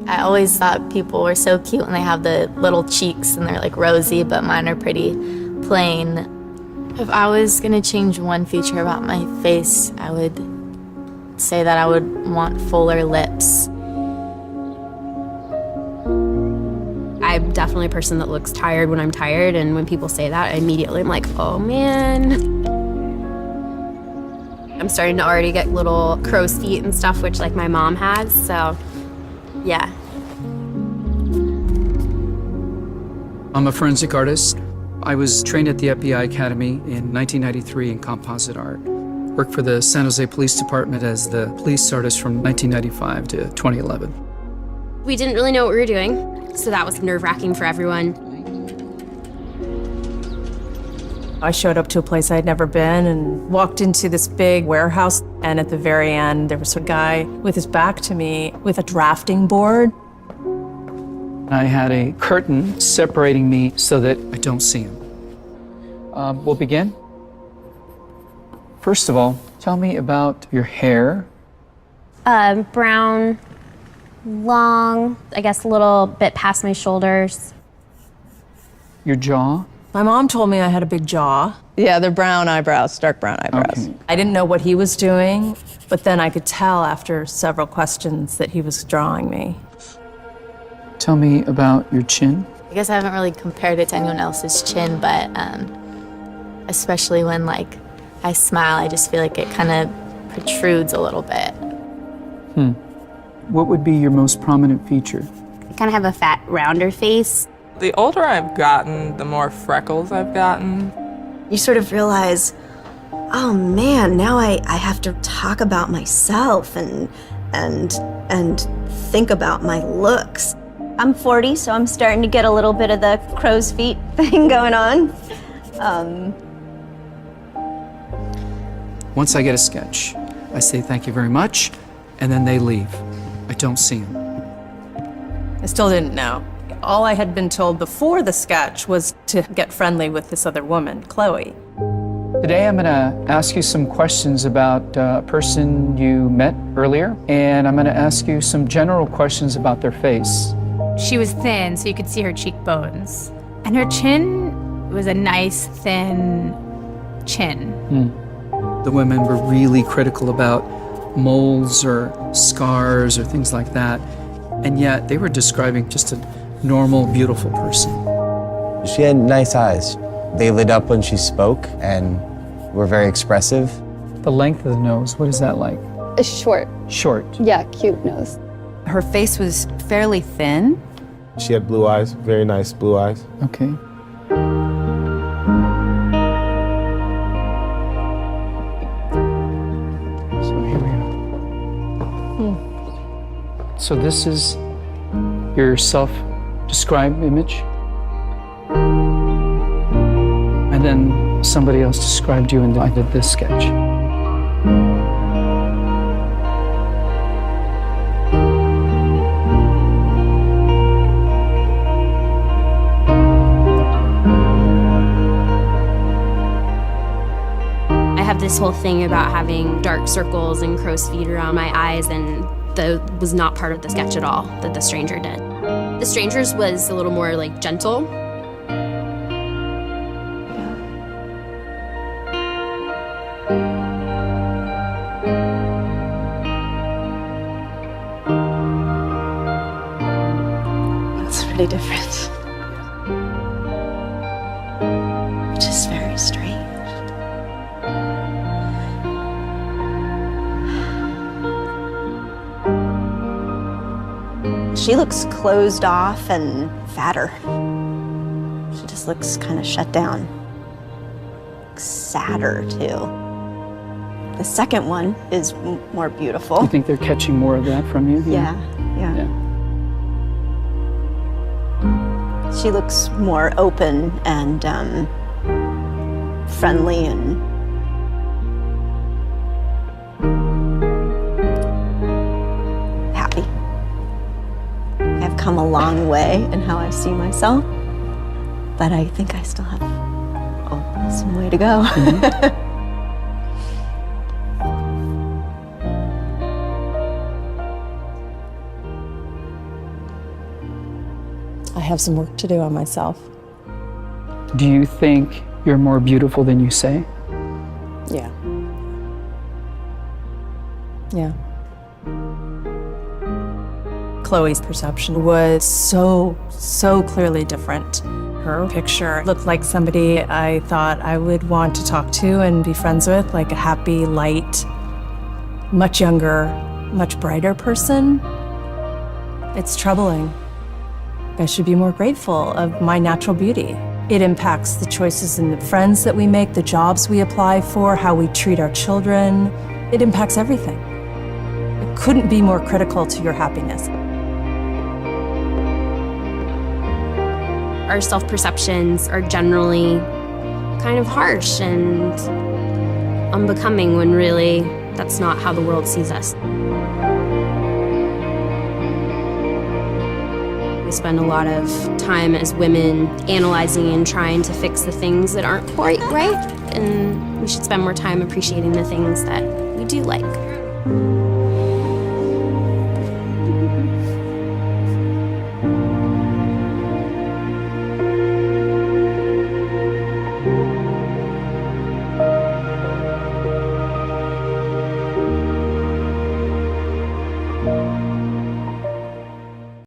I always thought people were so cute when they have the little cheeks and they're like rosy, but mine are pretty plain. If I was gonna change one feature about my face, I would say that I would want fuller lips. I'm definitely a person that looks tired when I'm tired, and when people say that, I immediately am like, oh man. I'm starting to already get little crow's feet and stuff, which like my mom has, so yeah. I'm a forensic artist. I was trained at the FBI Academy in 1993 in composite art. Worked for the San Jose Police Department as the police artist from 1995 to 2011. We didn't really know what we were doing, so that was nerve-wracking for everyone. I showed up to a place I'd never been and walked into this big warehouse, and at the very end, there was a guy with his back to me with a drafting board. I had a curtain separating me so that I don't see him. We'll begin. First of all, tell me about your hair. Brown, long, I guess a little bit past my shoulders. Your jaw. My mom told me I had a big jaw. Yeah, they're brown eyebrows, dark brown eyebrows. Okay. I didn't know what he was doing, but then I could tell after several questions that he was drawing me. Tell me about your chin. I guess I haven't really compared it to anyone else's chin, but especially when like I smile, I just feel like it kind of protrudes a little bit. What would be your most prominent feature? I kind of have a fat, rounder face. The older I've gotten, the more freckles I've gotten. You sort of realize, oh man, now I have to talk about myself and think about my looks. I'm 40, so I'm starting to get a little bit of the crow's feet thing going on. Once I get a sketch, I say thank you very much, and then they leave. I don't see them. I still didn't know. All I had been told before the sketch was to get friendly with this other woman, Chloe. Today I'm going to ask you some questions about a person you met earlier, and I'm going to ask you some general questions about their face. She was thin, so you could see her cheekbones. And her chin was a nice, thin chin. The women were really critical about moles or scars or things like that, and yet they were describing just a normal, beautiful person. She had nice eyes. They lit up when she spoke and were very expressive. The length of the nose, what is that like? Short. Short. Yeah, cute nose. Her face was fairly thin. She had blue eyes, very nice blue eyes. Okay. So here we go. So this is your self-described image? And then somebody else described you and I did this sketch. I have this whole thing about having dark circles and crow's feet around my eyes, and that was not part of the sketch at all that the stranger did. The stranger's was a little more like gentle. It's pretty different. Which is very strange. She looks closed off and fatter. She just looks kind of shut down. Sadder, too. The second one is more beautiful. You think they're catching more of that from you? Yeah. She looks more open and friendly and happy. I've come a long way in how I see myself, but I think I still have some way to go. have some work to do on myself. Do you think you're more beautiful than you say? Yeah. Yeah. Chloe's perception was so clearly different. Her picture looked like somebody I thought I would want to talk to and be friends with, like a happy, light, much younger, much brighter person. It's troubling. I should be more grateful of my natural beauty. It impacts the choices and the friends that we make, the jobs we apply for, how we treat our children. It impacts everything. It couldn't be more critical to your happiness. Our self-perceptions are generally kind of harsh and unbecoming when really that's not how the world sees us. We spend a lot of time as women analyzing and trying to fix the things that aren't quite right, and we should spend more time appreciating the things that we do like.